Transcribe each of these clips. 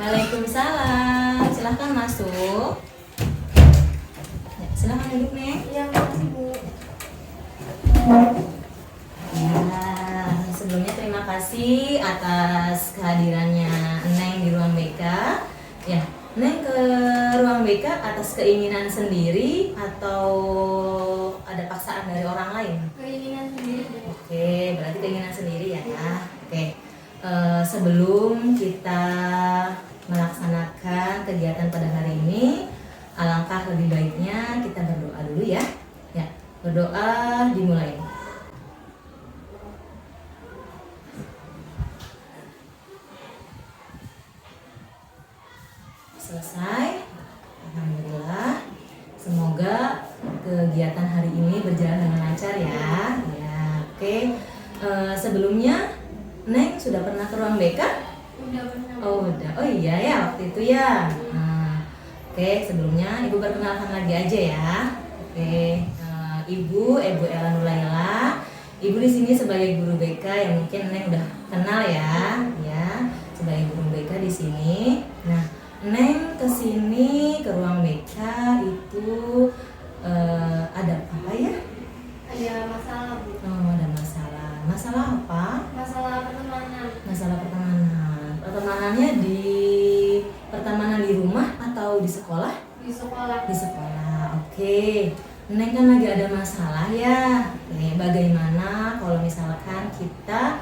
Waalaikumsalam. Silahkan masuk. Ya, silahkan duduk, Neng. Iya, makasih Bu. Ya, sebelumnya terima kasih atas kehadirannya Neng di ruang BK. Ya, Neng ke ruang BK atas keinginan sendiri atau ada paksaan dari orang lain? Keinginan sendiri Bu. Oke, berarti keinginan sendiri ya. Oke. Sebelum kita melaksanakan kegiatan pada hari ini, alangkah lebih baiknya kita berdoa dulu ya. Ya, berdoa dimulai. Selesai. Alhamdulillah. Semoga kegiatan hari ini berjalan dengan lancar ya. Ya, oke. Sebelumnya Neng sudah pernah ke ruang BK? Udah pernah. Oh udah, oh iya ya waktu itu ya. Oke, sebelumnya Ibu perkenalkan lagi aja ya. Oke, Ibu Ella Nuraila. Ibu di sini sebagai guru BK yang mungkin Neng udah kenal ya, sebagai guru BK di sini. Nah, Neng kesini ke ruang BK itu ada apa ya? Ada masalah Bu. Oh, ada masalah. Masalah apa? Masalah pertemanan. Masalah pertemanan. Pertemanannya di pertemanan di rumah atau di sekolah? Di sekolah. Di sekolah. Oke. Neng kan lagi ada masalah ya. Oke, bagaimana kalau misalkan kita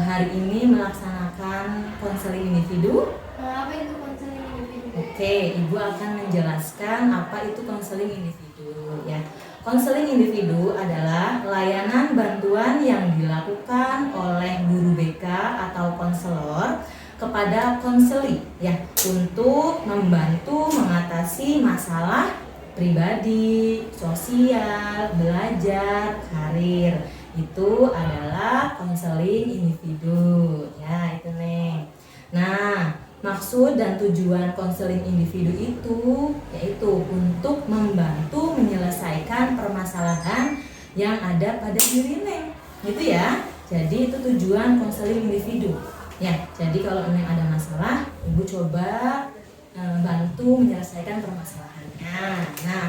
hari ini melaksanakan konseling individu? Apa itu konseling individu? Oke, Ibu akan menjelaskan apa itu konseling individu ya. Konseling individu adalah layanan bantuan yang dilakukan oleh guru BK atau konselor kepada konseli ya untuk membantu mengatasi masalah pribadi, sosial, belajar, karir. Itu adalah konseling individu ya, itu Neng. Nah, maksud dan tujuan konseling individu itu yaitu untuk membantu menyelesaikan permasalahan yang ada pada diri Neng. Gitu ya. Jadi itu tujuan konseling individu. Ya, jadi kalau Neng ada masalah, Ibu coba bantu menyelesaikan permasalahannya. Nah,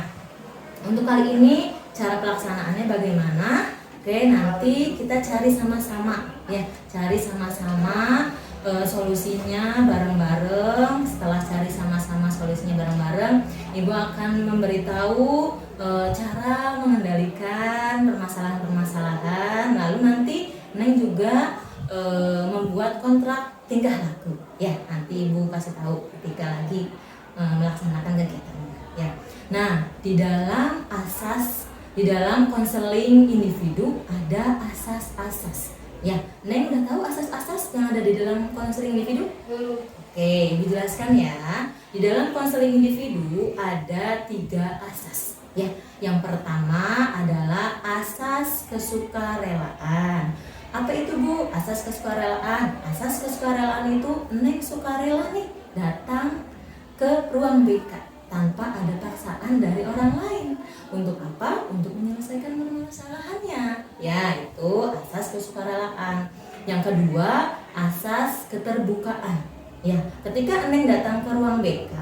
untuk kali ini cara pelaksanaannya bagaimana? Oke, nanti kita cari sama-sama ya, cari sama-sama solusinya bareng-bareng. Setelah cari sama-sama solusinya bareng-bareng, Ibu akan memberitahu cara mengendalikan permasalahan-permasalahan. Lalu nanti Neng juga membuat kontrak tingkah laku. Ya, nanti Ibu kasih tahu ketika lagi melaksanakan kegiatannya. Ya. Nah, di dalam konseling individu ada asas-asas. Ya, Neng udah tahu asas-asas yang ada di dalam konseling individu? Belum. Oke, Ibu jelaskan ya. Di dalam konseling individu ada 3 asas. Ya, yang pertama adalah asas kesukarelaan. Apa itu Bu? Asas kesukarelaan. Asas kesukarelaan itu Neng sukarela nih datang ke ruang BK tanpa ada paksaan dari orang lain. Untuk apa? Untuk menyelesaikan permasalahannya. Ya, itu asas kesukarelaan. Yang kedua, asas keterbukaan. Ya, ketika Neng datang ke ruang BK,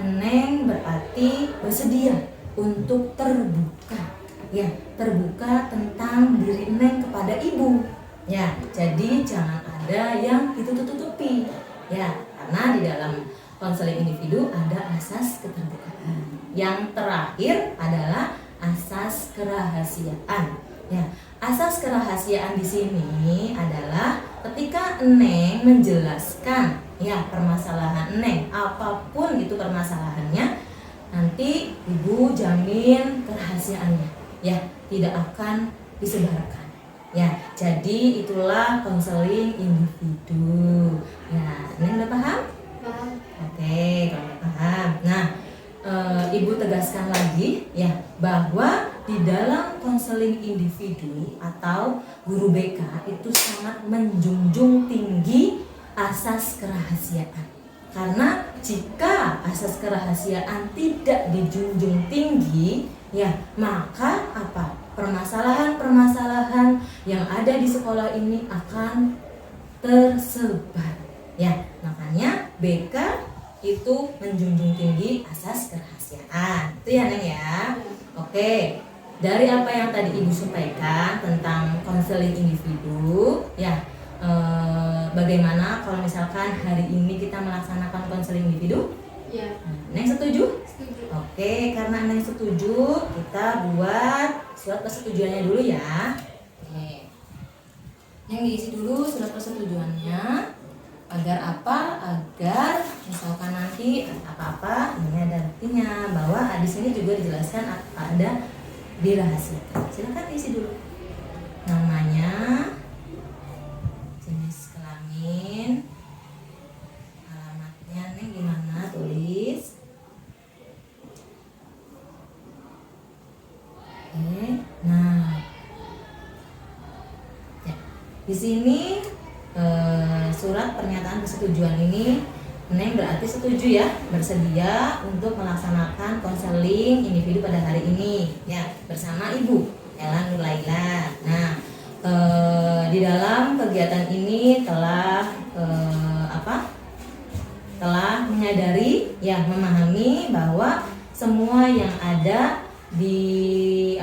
Neng berarti bersedia untuk terbuka. Ya, terbuka tentang diri Neng kepada Ibu. Ya, jadi jangan ada yang ditutup-tutupi. Ya, karena di dalam konseling individu ada asas keterbukaan. Yang terakhir adalah asas kerahasiaan. Ya, asas kerahasiaan di sini adalah ketika Neng menjelaskan ya permasalahan Neng, apapun itu permasalahannya, nanti Ibu jamin kerahasiaannya. Ya, tidak akan disebarkan. Ya, jadi itulah konseling individu. Ya, Neng udah paham? Paham. Oke, kalau paham. Nah, Ibu tegaskan lagi ya bahwa di dalam konseling individu atau guru BK itu sangat menjunjung tinggi asas kerahasiaan. Karena jika asas kerahasiaan tidak dijunjung tinggi, ya maka apa? Permasalahan-permasalahan yang ada di sekolah ini akan tersebar. Ya, makanya BK itu menjunjung tinggi asas kerahasiaan. Itu ya Neng ya. Oke, dari apa yang tadi Ibu sampaikan tentang konseling individu, ya bagaimana kalau misalkan hari ini kita melaksanakan konseling individu? Iya. Neng setuju? Setuju. Oke, karena Neng setuju, kita buat surat persetujuannya dulu ya. Oke. Neng diisi dulu surat persetujuannya. Agar apa? Agar misalkan nanti apa-apa ini ada buktinya bahwa di sini juga dijelaskan ada dirahasiakan. Silakan isi dulu. Namanya, jenis kelamin, alamatnya Neng gimana tulis. Oke. Nah. Ya. Di sini surat pernyataan persetujuan ini Neng berarti setuju ya, bersedia untuk melaksanakan konseling individu pada hari ini ya bersama Ibu Ella Nurlaila. Nah, di dalam kegiatan ini telah telah menyadari ya, memahami bahwa semua yang ada di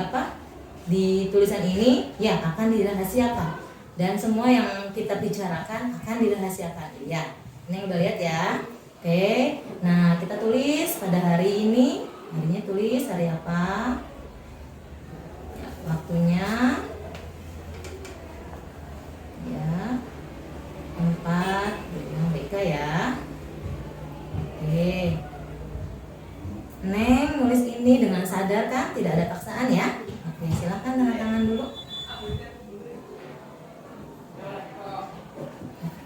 di tulisan ini ya akan dirahasiakan. Dan semua yang kita bicarakan akan dirahasiakan. Ya, Neng udah lihat ya. Oke, nah kita tulis pada hari ini. Harinya tulis hari apa? Ya, waktunya. Ya, 4 BK ya. Oke. Neng nulis ini dengan sadar kan? Tidak ada paksaan ya. Oke, silakan tanda tangan dulu.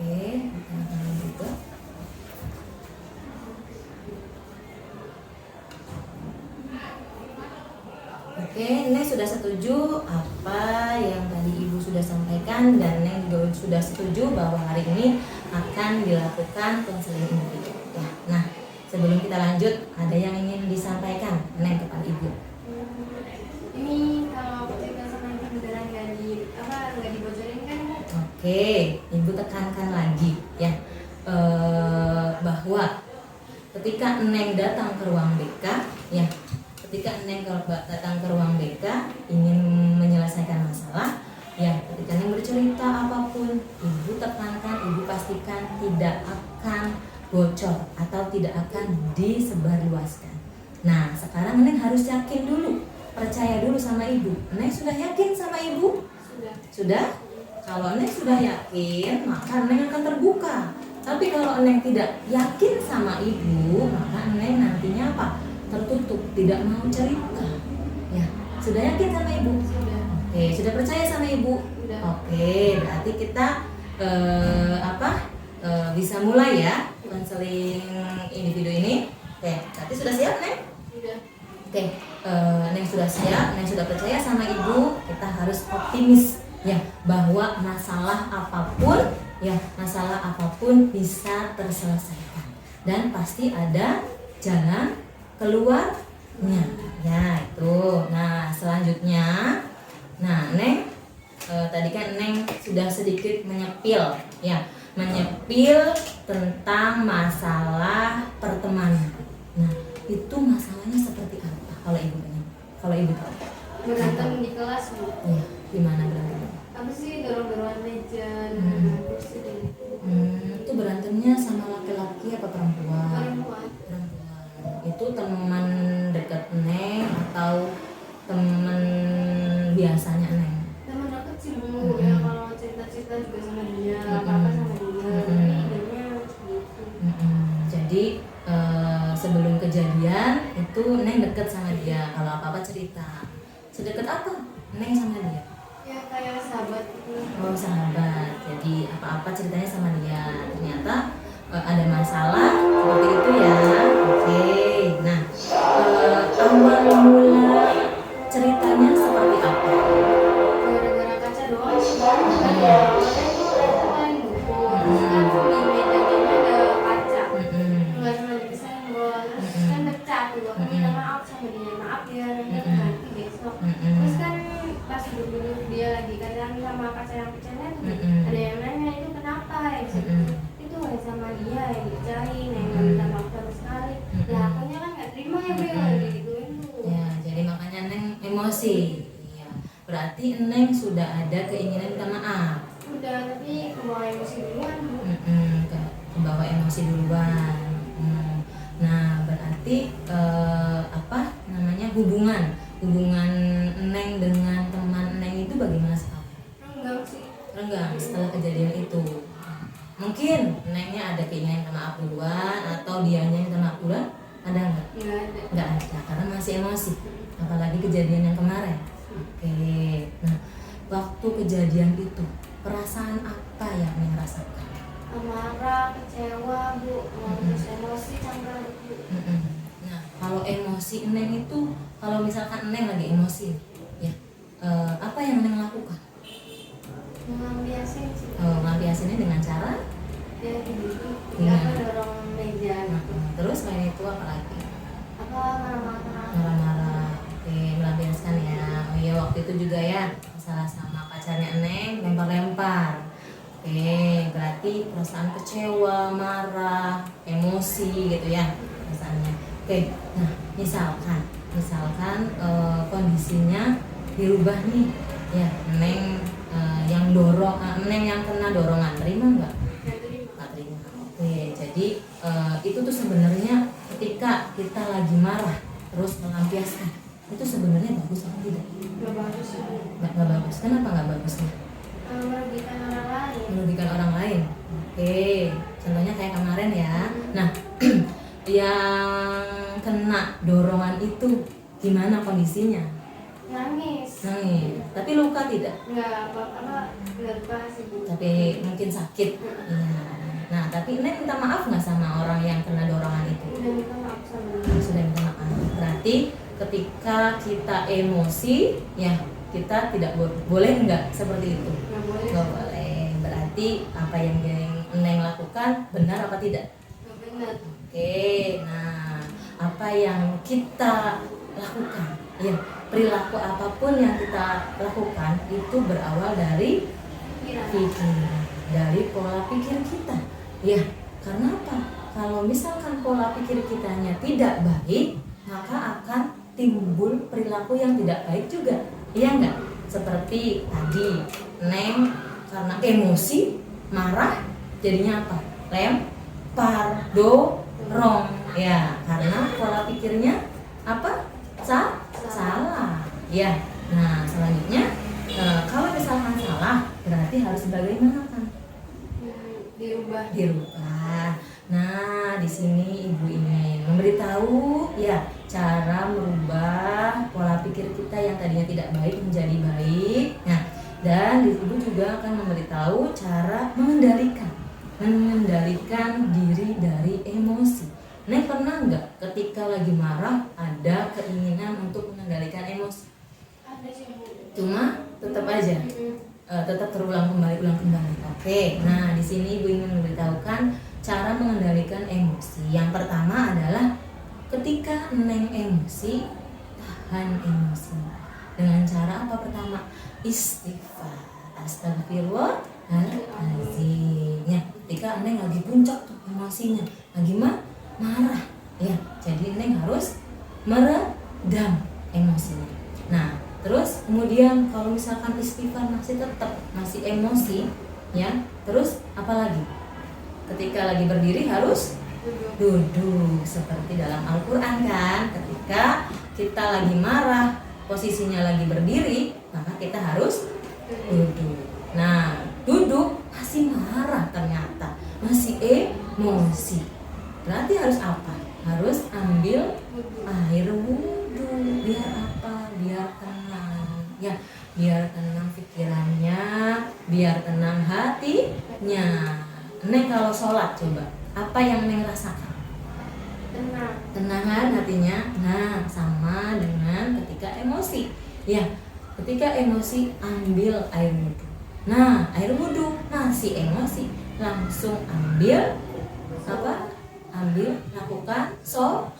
Oke, tangan juga. Oke, Neng sudah setuju apa yang tadi Ibu sudah sampaikan, dan Neng juga sudah setuju bahwa hari ini akan dilakukan konseling individu. Ya, nah sebelum kita lanjut, ada yang ingin disampaikan Neng kepada Ibu? Ini kalau cerita sama Ibu beneran nggak dibocorin kan? Oke, Ibu tekankan lagi ya, bahwa ketika Neng datang ke ruang BK ya, ketika Neng datang ke ruang BK ingin menyelesaikan masalah ya, ketika Neng bercerita apapun, Ibu tekankan, Ibu pastikan tidak akan bocor atau tidak akan disebarluaskan. Nah, sekarang Neng harus yakin dulu, percaya dulu sama Ibu. Neng sudah yakin sama Ibu? Sudah? Kalau Neng sudah yakin, maka Neng akan terbuka. Tapi kalau Neng tidak yakin sama Ibu, maka Neng nantinya apa? Tertutup, tidak mau cerita. Ya, sudah yakin sama Ibu? Sudah. Oke, sudah percaya sama Ibu? Sudah. Oke, berarti kita bisa mulai ya konseling individu ini. Oke, berarti sudah siap, Neng? Sudah. Oke, Neng sudah siap, Neng sudah percaya sama Ibu. Kita harus optimis ya, bahwa masalah apapun bisa terselesaikan dan pasti ada jalan keluarnya ya itu. Nah selanjutnya, nah Neng tadi kan Neng sudah sedikit menyepil tentang masalah pertemanan. Nah itu masalahnya seperti apa kalau Ibu tahu? Berantem di kelas, Bu. Iya, gimana berantemnya? Apa sih, dorong-dorongan meja, kursi dan Itu berantemnya sama laki-laki apa perempuan? perempuan. Itu teman dekat Neng atau teman biasanya Neng? Temen aku sih, Bu, ya kalau cerita-cerita juga sama dia, apa-apa sama dia. Idenya gitu. Jadi sebelum kejadian itu Neng deket sama dia, kalau apa-apa cerita. Sedekat apa Neng sama dia? Ya kayak sahabat gitu. Oh sahabat, jadi apa-apa ceritanya sama dia. Ternyata ada masalah seperti itu ya. Oke, nah awal mula ceritanya seperti apa? Gara-gara kaca doang sih, Bu. Kan ya, awalnya itu kan buku, terus kan di meja-meja ada kaca. Nggak cuma disenggol, terus kan pecah tuh. Aku minta maaf sama dia, maaf ya, nanti besok. Terus kan pas duduk dia lagi kadang sama kaca yang pecahnya tuh, ada yang nanya itu kenapa ya, itu nggak sama dia yang dipecahin, yang nggak minta maaf terus kan berarti Neng sudah ada keinginan minta maaf. Udah, tapi kebawa emosi duluan. Kebawa emosi duluan. Nah, berarti apa namanya hubungan Neng dengan teman Neng itu bagaimana sekarang? Enggak sih. Renggang setelah kejadian itu. Mungkin Nengnya ada keinginan minta maaf duluan atau dianya minta maaf duluan? Ada nggak? Nggak ada. Nggak ada, karena masih emosi. Apalagi kejadian yang kemarin. Oke. Nah, waktu kejadian itu perasaan apa yang Neng rasakan? Marah, kecewa, Bu. Terus emosi campur Bu. Nah, kalau emosi Neng itu, kalau misalkan Neng lagi emosi, ya apa yang Neng lakukan? Ngelampiasin sih. Ngelampiasinnya dengan cara? Ya gitu. Iya. Apa dorong meja gitu. Terus selain itu apa lagi? Apa marah-marah. Marah-marah. Oke, melampiaskan ya. Oh iya, waktu itu juga ya masalah sama pacarnya Neng, lempar-lempar. Oke, berarti perasaan kecewa, marah, emosi gitu ya perasaannya. Oke, nah misalkan kondisinya dirubah nih, ya Neng yang dorong, Neng yang kena dorongan, terima nggak? Nggak terima. Oke, jadi itu tuh sebenarnya ketika kita lagi marah terus melampiaskan, itu sebenarnya bagus atau tidak? Nggak bagus ya. Nggak bagus. Kenapa nggak bagusnya? Merugikan orang lain. Merugikan orang lain. Oke, contohnya kayak kemarin ya. Nah, yang kena dorongan itu gimana kondisinya? Nangis. Tapi luka tidak? Nggak apa-apa, nggak lupa sih Bu. Tapi mungkin sakit. Iya. Nah, tapi Neng minta maaf nggak sama orang yang kena dorongan itu? Udah minta maaf sama dia. Sudah minta maaf. Berarti ketika kita emosi, ya kita tidak boleh nggak seperti itu? Nggak boleh. Nggak boleh. Berarti apa yang Neng lakukan benar apa tidak? Nggak benar. Oke, nah apa yang kita lakukan? Ya, perilaku apapun yang kita lakukan itu berawal dari Kira. pikiran, dari pola pikir kita. Ya, karena apa? Kalau misalkan pola pikir kitanya tidak baik, maka akan timbul perilaku yang tidak baik juga. Iya enggak? Seperti tadi, Neng karena emosi, marah, jadinya apa? Lempar, dorong. Ya, karena pola pikirnya apa? Salah. Ya. Nah, selanjutnya kalau misalkan salah, berarti harus bagaimana kan? Dirubah. Nah, di sini Ibu ingin memberitahu ya cara merubah pola pikir kita yang tadinya tidak baik menjadi baik. Nah, dan Ibu juga akan memberitahu cara mengendalikan diri dari emosi. Neng pernah nggak ketika lagi marah ada keinginan untuk mengendalikan emosi? Ada sih Bu. Cuma tetap aja tetap terulang kembali. Oke, nah di sini Ibu ingin memberitahukan cara mengendalikan emosi. Yang pertama adalah ketika Neng emosi, tahan emosi. Dengan cara apa pertama? Istighfar. Astagfirullahaladzim. Ya, ketika Neng lagi puncak tuh emosinya, lagi marah, ya. Jadi Neng harus meredam emosinya. Nah, terus kemudian kalau misalkan istighfar masih emosi, ya. Terus apa lagi? Ketika lagi berdiri harus duduk seperti dalam Al-Qur'an kan. Ketika kita lagi marah, posisinya lagi berdiri, maka kita harus duduk. Nah, duduk masih marah ternyata, masih emosi. Berarti harus apa? Harus ambil air wudhu. Biar apa? Biar tenang. Ya, biar tenang pikirannya, biar tenang hatinya. Neng kalau sholat coba, apa yang Neng rasakan? Tenangan hatinya. Nah, sama dengan ketika emosi. Ya, ketika emosi ambil air wudhu. Nah, air wudhu masih emosi, langsung ambil apa? Lakukan sholat.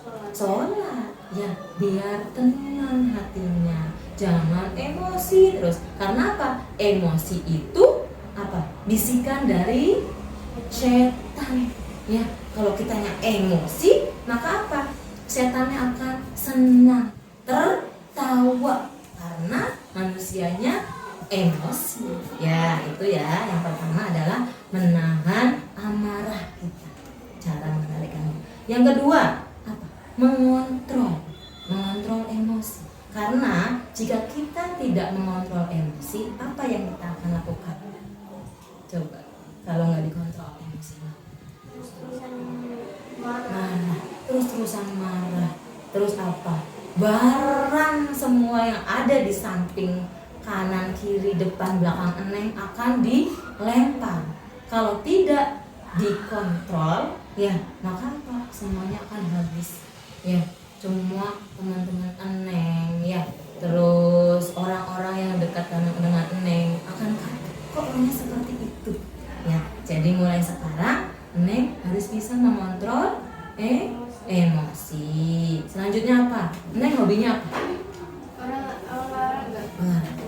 Ya, biar tenang hatinya. Jangan emosi terus. Karena apa? Emosi itu apa? Bisikan dari setan. Ya, kalau kitanya emosi, maka apa? Setannya akan senang, tertawa karena manusianya emosi. Ya, itu ya. Yang pertama adalah menahan amarah kita. Cara mengendalikannya. Yang kedua, apa? Mengontrol emosi. Karena jika kita tidak mengontrol emosi, apa yang kita akan lakukan? Coba, kalau nggak dikontrol emosinya. Terus-terusan marah. Terus-terusan marah. Terus apa? Barang semua yang ada di samping kanan, kiri, depan, belakang Eneng akan dilempar. Kalau tidak dikontrol, ya maka apa? Semuanya akan habis. Ya, semua teman-teman Eneng, ya, terus orang-orang yang dekat dengan Eneng akan kaget. Kok orangnya seperti itu? Ya, jadi mulai sekarang Eneng harus bisa mengontrol emosi. Selanjutnya apa? Eneng hobinya apa? Olahraga.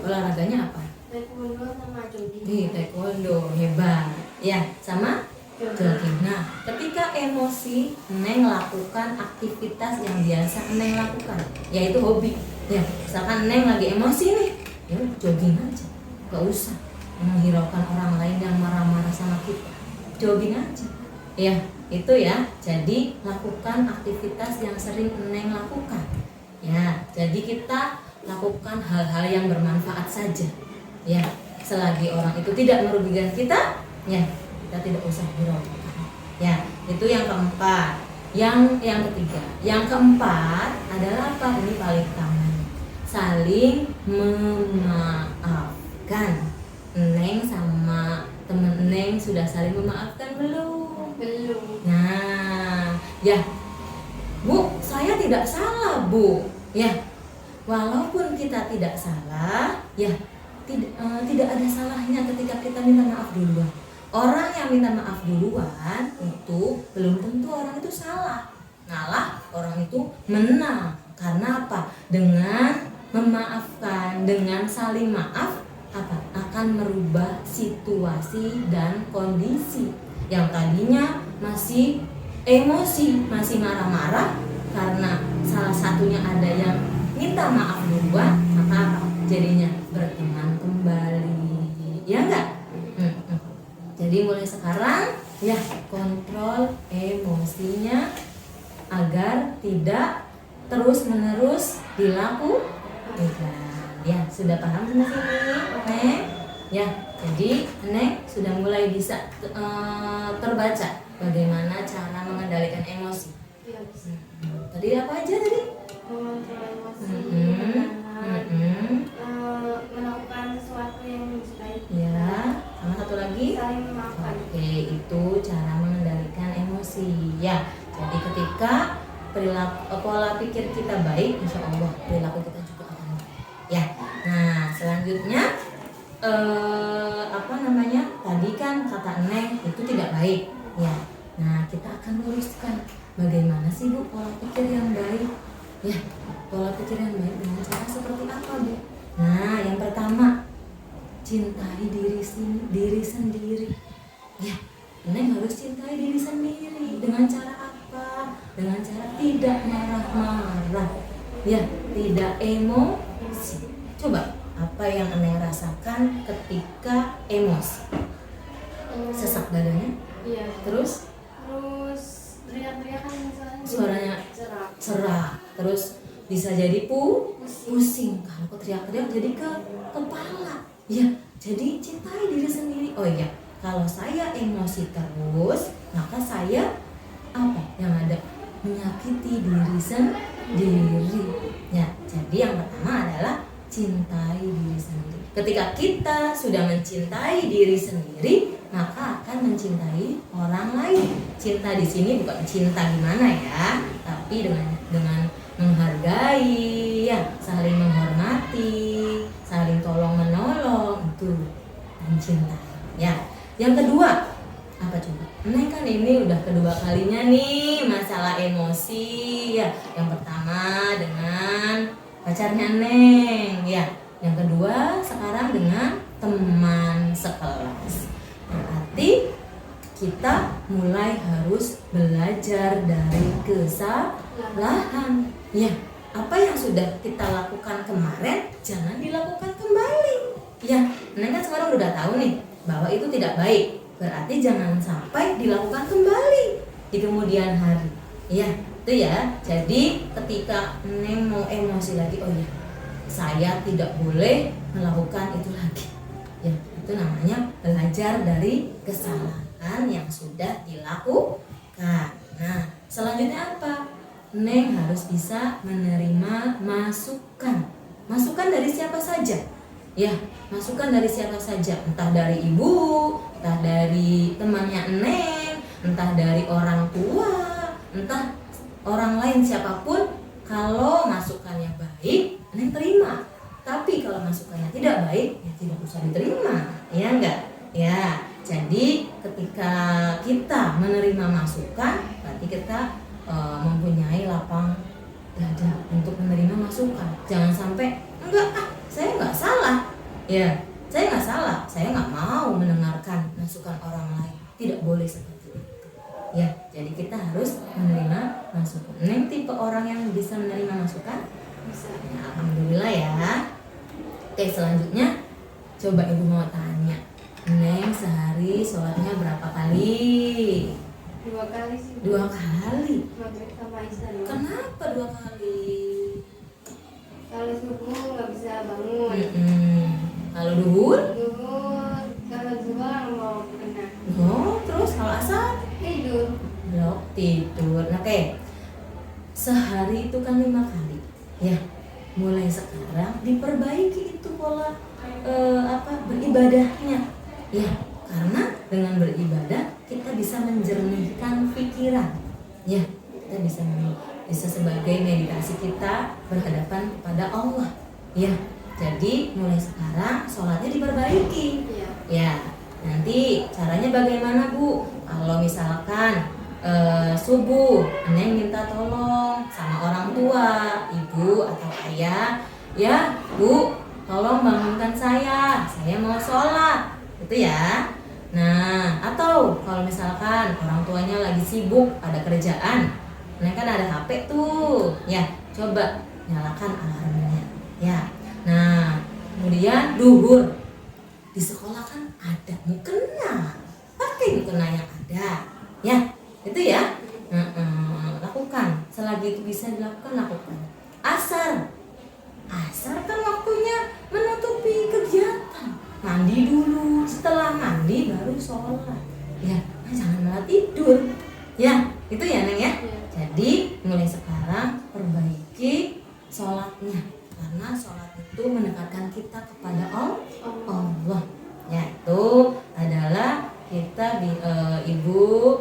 Olahraganya apa? Taekwondo sama jogging. Taekwondo, hebat. Ya, sama jogging. Nah, ketika emosi, Eneng lakukan aktivitas yang biasa Eneng lakukan, yaitu hobi. Ya, misalkan Eneng lagi emosi nih, ya jogging aja. Gak usah menghiraukan orang lain yang marah-marah sama kita. Jogging aja. Ya, itu ya. Jadi lakukan aktivitas yang sering Eneng lakukan. Ya, jadi kita lakukan hal-hal yang bermanfaat saja. Ya, selagi orang itu tidak merugikan kita, ya kita tidak usah hiraukan. Ya, itu yang keempat. Yang ketiga, yang keempat adalah apa? Ini paling utama. Saling memaafkan. Eneng sama temen Eneng sudah saling memaafkan belum? Belum. Nah, ya, Bu, saya tidak salah, Bu. Ya, walaupun kita tidak salah, ya tidak ada salahnya ketika kita minta maaf duluan. Orang yang minta maaf duluan itu belum tentu orang itu salah. Malah orang itu menang. Karena apa? Dengan memaafkan, dengan saling maaf, apa? Akan merubah situasi dan kondisi yang tadinya masih emosi, masih marah-marah karena salah satunya ada yang minta maaf duluan, maka apa? Jadinya berteman kembali, ya enggak? Jadi mulai sekarang ya kontrol emosinya agar tidak terus-menerus dilakukan. Ya, sudah paham sampai sini? Neng? Ya, jadi Neng sudah mulai bisa terbaca bagaimana cara mengendalikan emosi. Iya, bisa. Tadi apa aja tadi? Mengontrol emosi, melakukan sesuatu yang disukai. Ya, sama satu lagi. Saling memaafkan. Oke, itu cara mengendalikan emosi. Ya, jadi ketika pola pikir kita baik, insya Allah perilaku kita juga akan baik. Ya, nah selanjutnya tadi kan kata Neng itu tidak baik. Ya, nah kita akan luruskan bagaimana sih Bu pola pikir yang baik. Ya, pola pikir yang baik dengan cara seperti apa Bu? Nah, yang pertama, cintai diri sendiri. Ya, Neng harus cintai diri sendiri. Dengan cara apa? Dengan cara tidak marah-marah. Ya, tidak emosi. Coba, apa yang Neng rasakan ketika emosi? Sesak dadanya? Iya. Terus teriak-teriak kan misalnya suaranya cerah. cerah. Terus bisa jadi pusing. Kalau kok teriak-teriak jadi ke kepala. Ya, jadi cintai diri sendiri. Oh iya, kalau saya emosi terus, maka saya apa yang ada? Menyakiti diri sendiri. Ya, jadi yang pertama adalah cintai diri sendiri. Ketika kita sudah mencintai diri sendiri, maka akan mencintai orang lain. Cinta di sini bukan cinta gimana ya, tapi dengan menghargai, ya, saling menghormati, saling tolong menolong, itu mencintai. Ya, yang kedua apa coba? Neng kan ini udah kedua kalinya nih masalah emosi, ya. Yang pertama dengan pacarnya Neng, ya. Yang kedua sekarang dengan teman sekelas. Berarti kita mulai harus belajar dari kesalahan. Ya, apa yang sudah kita lakukan kemarin jangan dilakukan kembali. Ya, Neng kan sekarang udah tahu nih bahwa itu tidak baik. Berarti jangan sampai dilakukan kembali di kemudian hari. Ya, itu ya. Jadi ketika Neng mau emosi lagi, oh ya, saya tidak boleh melakukan itu lagi. Ya, itu namanya belajar dari kesalahan yang sudah dilakukan. Nah, selanjutnya apa? Neng harus bisa menerima masukan. Masukan dari siapa saja? Ya, masukan dari siapa saja. Entah dari ibu, entah dari temannya Neng, entah dari orang tua, entah orang lain siapapun. Kalau masukannya baik, Neng terima. Tapi kalau masukannya tidak baik, ya tidak usah diterima. Ya enggak? Ya, jadi ketika kita menerima masukan, berarti kita mempunyai lapang dada untuk menerima masukan. Jangan sampai enggak, saya nggak salah. Ya, saya nggak salah. Saya nggak mau mendengarkan masukan orang lain. Tidak boleh seperti itu. Ya, jadi kita harus menerima masukan. Neng tipe orang yang bisa menerima masukan? Bisa. Ya, alhamdulillah ya. Oke, selanjutnya coba ibu mau tanya, Neng sehari sholatnya berapa kali? 2 kali sih. 2 kali. Maghrib sama Isya doang. Kenapa 2 kali? Kalau subuh nggak bisa bangun. Kalau duhur? Zuhur, kalau zuhur mau kena Oh, terus kalau asar? tidur. Blok tidur. Oke. Sehari itu kan 5 kali. Ya. Mulai sekarang diperbaiki itu pola beribadahnya. Ya, karena dengan beribadah kita bisa menjernihkan pikiran. Ya, kita bisa sebagai meditasi kita berhadapan kepada Allah. Ya, jadi mulai sekarang sholatnya diperbaiki. Iya. Ya, nanti caranya bagaimana Bu? Kalau misalkan subuh, Neng minta tolong sama orang tua, ibu atau ayah, ya Bu, tolong bangunkan saya mau sholat, gitu ya. Nah, atau kalau misalkan orang tuanya lagi sibuk, ada kerjaan, Neng kan ada HP tuh, ya coba nyalakan alarmnya, ya. Nah, kemudian duhur, di sekolah kan ada mukena, pakai mukena yang ada, ya. Itu ya, lakukan. Selagi itu bisa dilakukan, lakukan. Asar kan waktunya menutupi kegiatan. Mandi dulu, setelah mandi baru sholat. Ya, jangan malah tidur. Ya, itu ya Neng ya. Jadi mulai sekarang perbaiki sholatnya, karena sholat itu mendekatkan kita kepada Allah. Ya, itu adalah kita ibu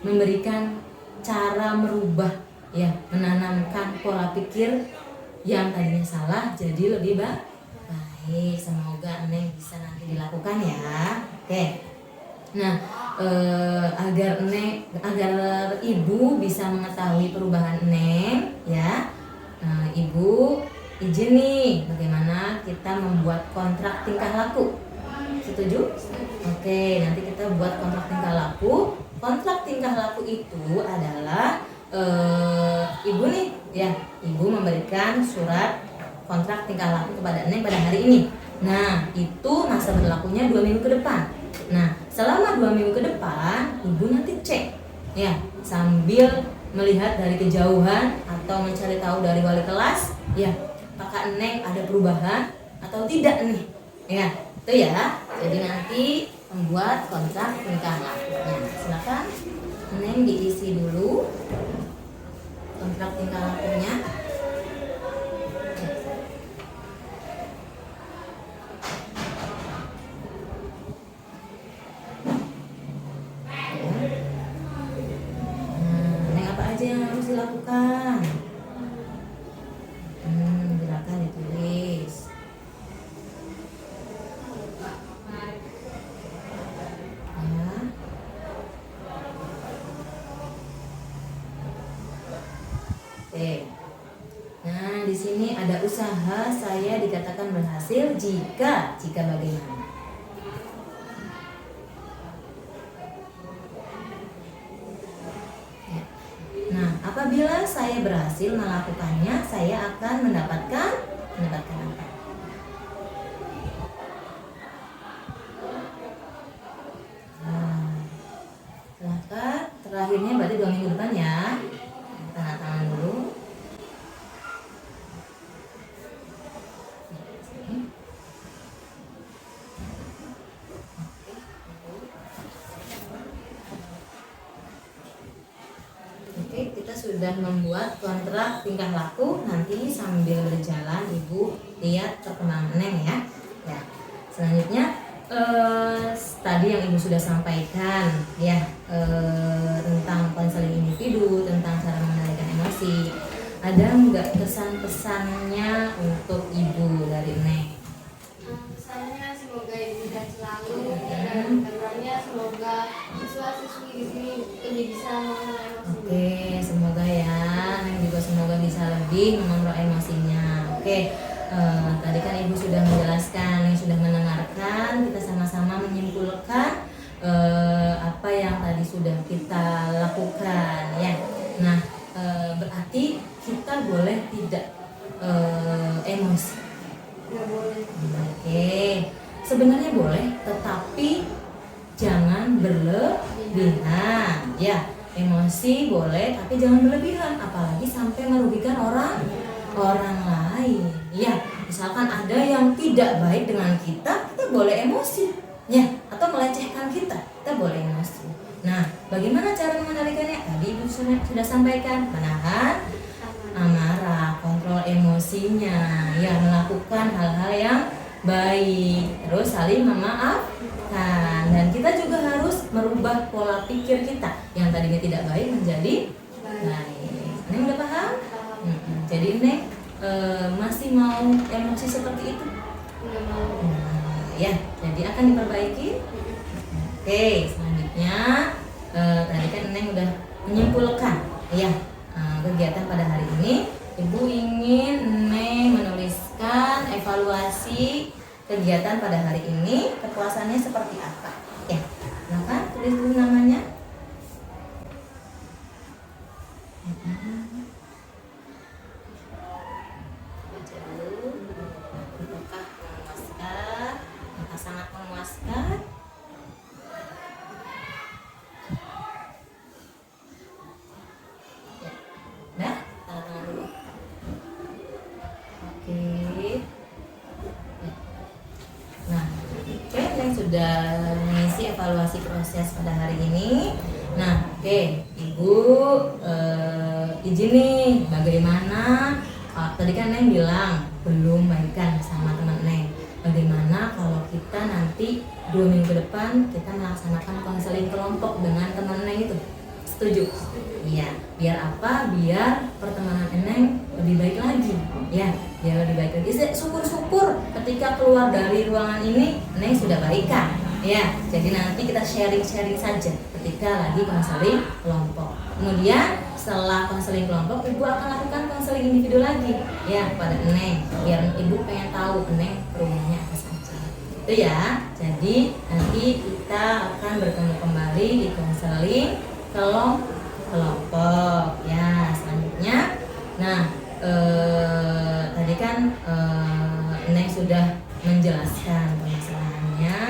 memberikan cara merubah, ya, menanamkan pola pikir yang tadinya salah jadi lebih baik. Semoga Neng bisa nanti dilakukan ya. Oke. Nah, agar ibu bisa mengetahui perubahan Neng, ya. Ibu izin nih bagaimana kita membuat kontrak tingkah laku. Setuju? Oke, nanti kita buat kontrak tingkah laku. Kontrak tingkah laku itu adalah ibu nih, ya, ibu memberikan surat kontrak tingkah laku kepada Neng pada hari ini. Nah, itu masa berlakunya 2 minggu ke depan. Nah, selama 2 minggu ke depan, ibu nanti cek, ya, sambil melihat dari kejauhan atau mencari tahu dari wali kelas, ya, apakah Neng ada perubahan atau tidak nih, ya, itu ya. Jadi nanti membuat kontrak tingkah lakunya. Silakan Neng diisi dulu kontrak tingkah lakunya. Neng apa aja yang harus dilakukan? Silakan ditulis. Nah, di sini ada usaha saya dikatakan berhasil jika bagaimana? Ya. Nah, apabila saya berhasil melakukannya, saya akan mendapatkan apa? akhirnya berarti 2 minggu depan ya. Tanda tangan dulu. Oke, kita sudah membuat kontrak tingkah laku. Nanti sambil berjalan Ibu lihat perkembangan Neng ya. Ya, selanjutnya tadi yang Ibu sudah sampaikan ya, tentang konseling individu, tentang cara mengendalikan emosi. Ada nggak kesan-pesannya untuk Ibu dari Neng? Pesannya semoga ibu sehat selalu dan kedepannya semoga siswa-siswi di sini lebih bisa mengelola emosi. Oke, semoga ya Neng juga semoga bisa lebih mengontrol emosinya. Oke, tadi kan Ibu sudah menjelaskan, Neng sudah mendengarkan, kita sama-sama menyimpulkan apa yang tadi sudah kita lakukan ya. Nah, berarti kita boleh tidak emosi. Nggak boleh. Oke, sebenarnya boleh, tetapi jangan berlebihan. Ya, emosi boleh, tapi jangan berlebihan, apalagi sampai merugikan orang lain. Ya, misalkan ada yang tidak baik dengan kita boleh emosi, ya, atau melecehkan kita boleh emosi. Nah, bagaimana cara mengendalikannya? Tadi Ibu sudah sampaikan, menahan amarah, kontrol emosinya, ya, melakukan hal-hal yang baik, terus saling memaafkan, dan kita juga harus merubah pola pikir kita yang tadinya tidak baik menjadi baik. Neng udah paham? Jadi Neng masih mau emosi seperti itu? Nggak mau. Ya, jadi akan diperbaiki. Oke, selanjutnya tadi kan Neng udah menyimpulkan ya kegiatan pada hari ini. Ibu ingin Neng menuliskan evaluasi kegiatan pada hari ini, kepuasannya seperti apa. Ya, silakan tulis dulu namanya. Baca dulu. Apakah memuaskan? Apakah sangat memuaskan? Nah, tanda tangan dulu. Oke. Nah, oke, yang sudah mengisi evaluasi proses pada hari ini. Nah, oke, Ibu izin nih, bagaimana? Tadi kan Neng bilang belum baikan sama teman Neng. Bagaimana kalau kita nanti 2 minggu depan kita melaksanakan konseling kelompok dengan teman Neng itu? Setuju? Iya. Biar apa? Biar pertemanan Neng lebih baik lagi. Ya, biar lebih baik lagi. Syukur-syukur ketika keluar dari ruangan ini Neng sudah baikan. Ya, jadi nanti kita sharing-sharing saja ketika lagi konseling kelompok. Kemudian setelah konseling kelompok, Ibu akan lakukan konseling individu lagi ya pada Neng. Biar Ibu pengen tahu Neng rumahnya apa saja. Itu ya. Jadi nanti kita akan bertemu kembali di konseling kelompok ya selanjutnya. Nah, tadi kan Neng sudah menjelaskan permasalahannya.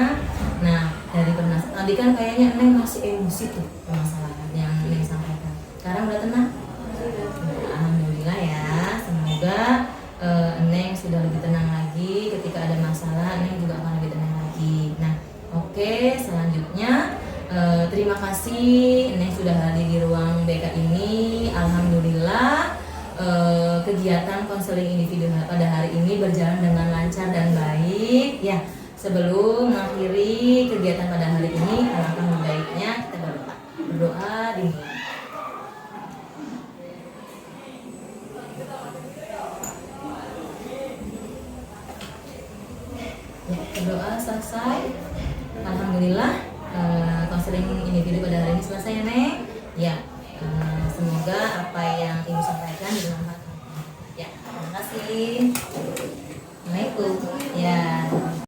Nah, dari permasalahan tadi kan kayaknya Neng masih emosi tuh permasalahan yang Neng sampaikan. Sekarang udah tenang? Alhamdulillah ya. Semoga Neng sudah lebih tenang lagi. Ketika ada masalah, Neng juga akan lebih tenang lagi. Nah, oke, selanjutnya terima kasih Neng sudah hadir di ruang BK ini. Alhamdulillah kegiatan konseling individu pada hari ini berjalan dengan lancar dan baik ya. Sebelum mengakhiri kegiatan pada hari ini, alangkah baiknya kita berdoa dimulai. Ya, berdoa selesai. Alhamdulillah konseling individu pada hari ini selesai ya Neng. Ya, semoga apa yang Ibu sampaikan bermanfaat. Ya, terima kasih. Assalamualaikum. Ya.